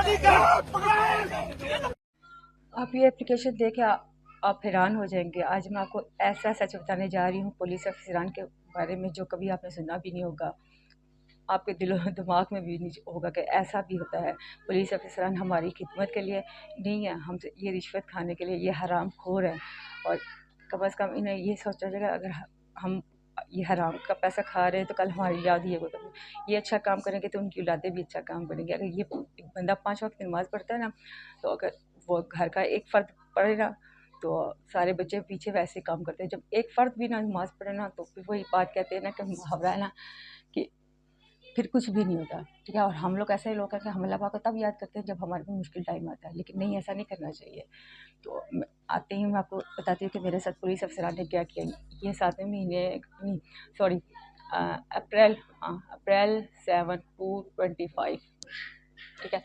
आप ये एप्लीकेशन देख के आप हैरान हो जाएंगे। आज मैं आपको ऐसा सच बताने जा रही हूँ पुलिस अफसरान के बारे में जो कभी आपने सुना भी नहीं होगा, आपके दिलो दिमाग में भी नहीं होगा कि ऐसा भी होता है। पुलिस अफसरान हमारी खिदमत के लिए नहीं है, हमसे ये रिश्वत खाने के लिए, ये हराम खोर है। और कम अज़ कम इन्हें ये सोचना चाहिए अगर हम ये हराम का पैसा खा रहे हैं तो कल हमारी औलाद ये अच्छा काम करेंगे तो उनकी औलादें भी अच्छा काम करेंगे। अगर ये एक बंदा 5 वक्त नमाज़ पढ़ता है ना, तो अगर वो घर का एक फ़र्द पढ़े ना, तो सारे बच्चे पीछे वैसे काम करते हैं। जब एक फ़र्द भी ना नमाज़ पढ़े ना, तो फिर वही बात कहते हैं ना कि मुहावरा है ना कि फिर कुछ भी नहीं होता, ठीक है। और हम लोग ऐसे लोग हैं कि हम अल्लाह पाक को तब याद करते हैं जब हमारे पे मुश्किल टाइम आता है, लेकिन नहीं, ऐसा नहीं करना चाहिए। तो आते ही मैं आपको बताती हूँ कि मेरे साथ पुलिस अफसरान ने क्या किया। ये 7वें महीने नहीं, सॉरी, अप्रैल, हाँ अप्रैल 7/2/25, ठीक है।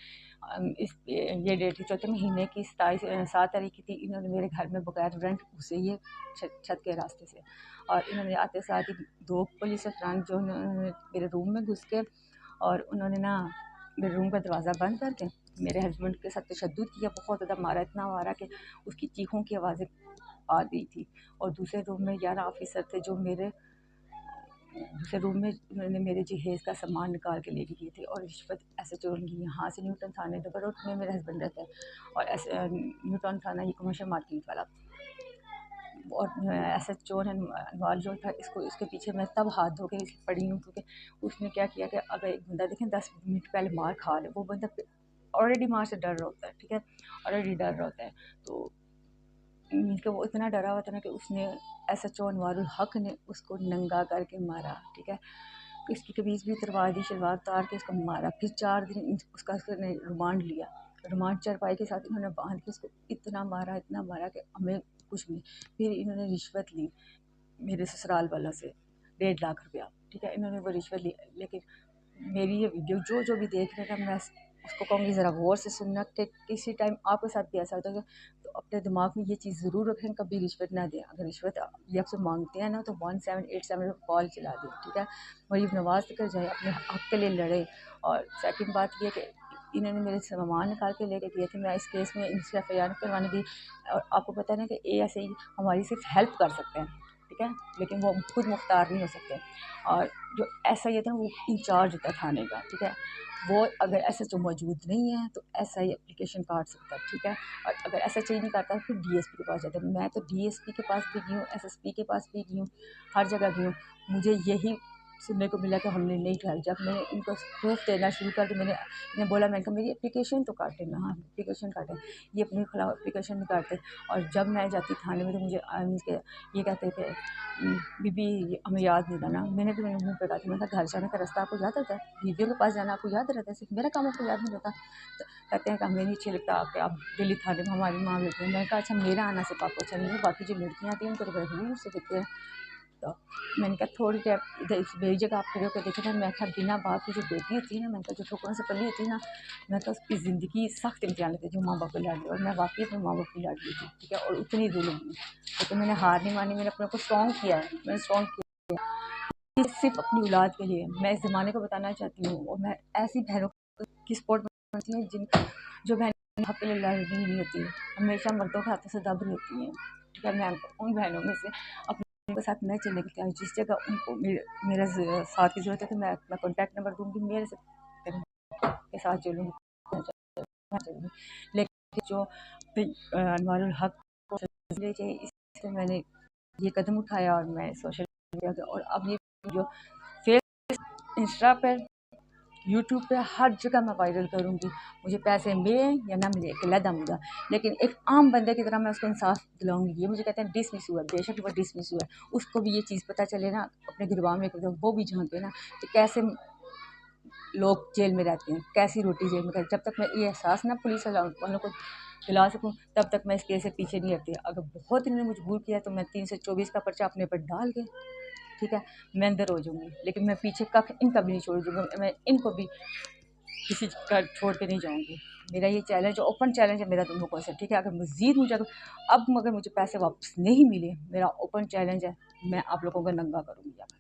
इस ये डेट थी, चौथे महीने की 7 तारीख की थी। इन्होंने मेरे घर में बगैर रेंट घुसे, ये छत के रास्ते से, और इन्होंने आते साथ ही 2 पुलिस अफसरान जो मेरे रूम में घुस के, और उन्होंने ना मेरे रूम का दरवाज़ा बंद करके मेरे हस्बैंड के साथ तशद्दुद किया, बहुत ज़्यादा मारा, इतना मारा कि उसकी चीखों की आवाज़ें आ गई थी। और दूसरे रूम में 11 ऑफिसर थे जो मेरे दूसरे रूम में उन्होंने मेरे जहेज़ का सामान निकाल के लेके गए थे। और रिश्वत ऐसे चोर की, यहाँ से न्यूटन थाने डबल रोड में मेरा हस्बैंड रहता है, और ऐसे न्यूटन थाना ये कमर्शियल मार्केट वाला। और ऐसा चोर है अनवार जो था, इसके पीछे मैं तब हाथ धो के पड़ी हूँ, क्योंकि उसने क्या किया कि अगर एक बंदा देखें 10 मिनट पहले मार खा ले, वो बंदा ऑलरेडी मार से डर रहा होता है, ठीक है, ऑलरेडी डर रहा होता है। तो कि वो इतना डरा हुआ था ना कि उसने ऐसा चो अनवारुल हक ने उसको नंगा करके मारा, ठीक है। इसकी कमीज़ भी उतरवा दी, शलवार उतार के उसको मारा। फिर 4 दिन उसका उसने रिमांड लिया। रिमांड चारपाई के साथ इन्होंने बांध के उसको इतना मारा कि हमें कुछ नहीं। फिर इन्होंने रिश्वत ली मेरे ससुराल वालों से 1.5 लाख रुपया, ठीक है। इन्होंने वो रिश्वत ली, लेकिन मेरी ये वीडियो जो भी देख रहे हैं, मैं उसको कहूँगी ज़रा गौर से सुनना कि किसी टाइम आपके साथ भी ऐसा होता है, तो अपने दिमाग में ये चीज़ ज़रूर रखें, कभी रिश्वत ना दें। अगर रिश्वत ये आपसे मांगते हैं ना, तो 1787 पर कॉल चला दें, ठीक है। वही नवाज कर जाए, अपने हक के लिए लड़े। और सेकंड बात ये कि इन्होंने मेरे सामान निकाल के लेके गए थे। मैं इस केस में इनसे FIR करवाने दी, और आपको पता है ना कि ASI हमारी सिर्फ हेल्प कर सकते हैं, ठीक है, लेकिन वो खुद मुख्तार नहीं हो सकते। और जो SI था वो इंचार्ज होता है थाने का, ठीक है। वो अगर SHO मौजूद नहीं है तो SI एप्लीकेशन काट सकता है, ठीक है। और अगर SHO नहीं काटता फिर DSP के पास जाता है। मैं तो DSP के पास भी गई हूँ, SSP के पास भी गई हूँ, हर जगह गई हूँ। मुझे यही सुनने को मिला कि हमने नहीं उठाया। जब मैंने इनको प्रूफ देना शुरू कर दिया, इन्हें बोला, मैंने कहा मेरी एप्लीकेशन तो काटें ना, हाँ एप्लीकेशन काटें, ये अपने खिलाफ एप्लीकेशन नहीं काटते। और जब मैं जाती थाने में तो मुझे ये कहते थे, बीबी हमें याद नहीं रहना। मैंने भी मेरे मुँह पे कहा था, मैंने कहा घर जाने का रास्ता आपको याद रहता है, बीवियों के पास जाना आपको याद रहता है, सिर्फ मेरा काम आपको याद नहीं रहता। तो कहते हैं कि हमें नहीं अच्छा लगता कि आप दिल्ली थाने में हमारी माँ बेटी हैं। मैंने कहा अच्छा, मेरा आना सिर्फ आपको अच्छा नहीं है, बाकी जो लड़कियाँ आती हैं उनको तो बड़े दूर से देखते हैं। तो मैंने कहा थोड़ी देर इधर मेरी जगह आप खड़े होकर देखे थे। मैं कहा बिना बाप की जो बेटी होती है ना, मैंने कहा जो ठोकरों से पली होती है ना, मैं कहा उसकी ज़िंदगी सख्त इम्तिहान लेती है जो माँ बाप को लाड ली। और मैं वाकई अपने माँ बाप की लाड ली थी, ठीक है। और उतनी जुल्म हुई, लेकिन मैंने हार नहीं मानी, मैंने अपने को स्ट्रॉन्ग किया है, मैंने स्ट्रॉन्ग किया सिर्फ अपनी औलाद के लिए। मैं इस ज़माने को बताना चाहती हूँ, और मैं ऐसी बहनों की सपोर्ट करती हूँ जो बहन हक के लिए लड़ रही नहीं होती, हमेशा मर्दों के हाथों से दब रही होती हैं, ठीक है। मैं उन बहनों में से अपने साथ मैं चलने के लिए जिस जगह उनको मेरा साथ की ज़रूरत है, तो मैं अपना कॉन्टैक्ट नंबर दूँगी, मेरे से के साथ चलूँगी, लेकिन जो अनवारुल हक को ले जाए, इसलिए मैंने ये कदम उठाया। और मैं सोशल मीडिया और अब ये जो फेस इंस्टा पर, यूट्यूब पे, हर जगह मैं वायरल करूँगी। मुझे पैसे मिले या ना मिले, अलग मुद्दा, लेकिन एक आम बंदे की तरह मैं उसको इंसाफ दिलाऊंगी। ये मुझे कहते हैं डिसमिस हुआ, बेशक वो डिसमिस हुआ है, उसको भी ये चीज़ पता चले ना, अपने गिरबान में वो भी जानते हैं ना कि कैसे लोग जेल में रहते हैं, कैसी रोटी जेल में खाते। जब तक मैं ये एहसास ना पुलिस वालों को दिला सकूं, तब तक मैं इस केस से पीछे नहीं हटती। अगर बहुत इन्होंने मजबूर किया तो मैं 324 का पर्चा अपने पर डाल के, ठीक है, मैं अंदर हो जाऊँगी, लेकिन मैं पीछे कख इनका भी नहीं छोड़ दूँगी। मैं इनको भी किसी का छोड़ के नहीं जाऊँगी। मेरा ये चैलेंज, ओपन चैलेंज है मेरा तुम लोगों से, ठीक है। अगर मज़ीद मुझे अब मगर मुझे पैसे वापस नहीं मिले, मेरा ओपन चैलेंज है, मैं आप लोगों को नंगा करूँगी।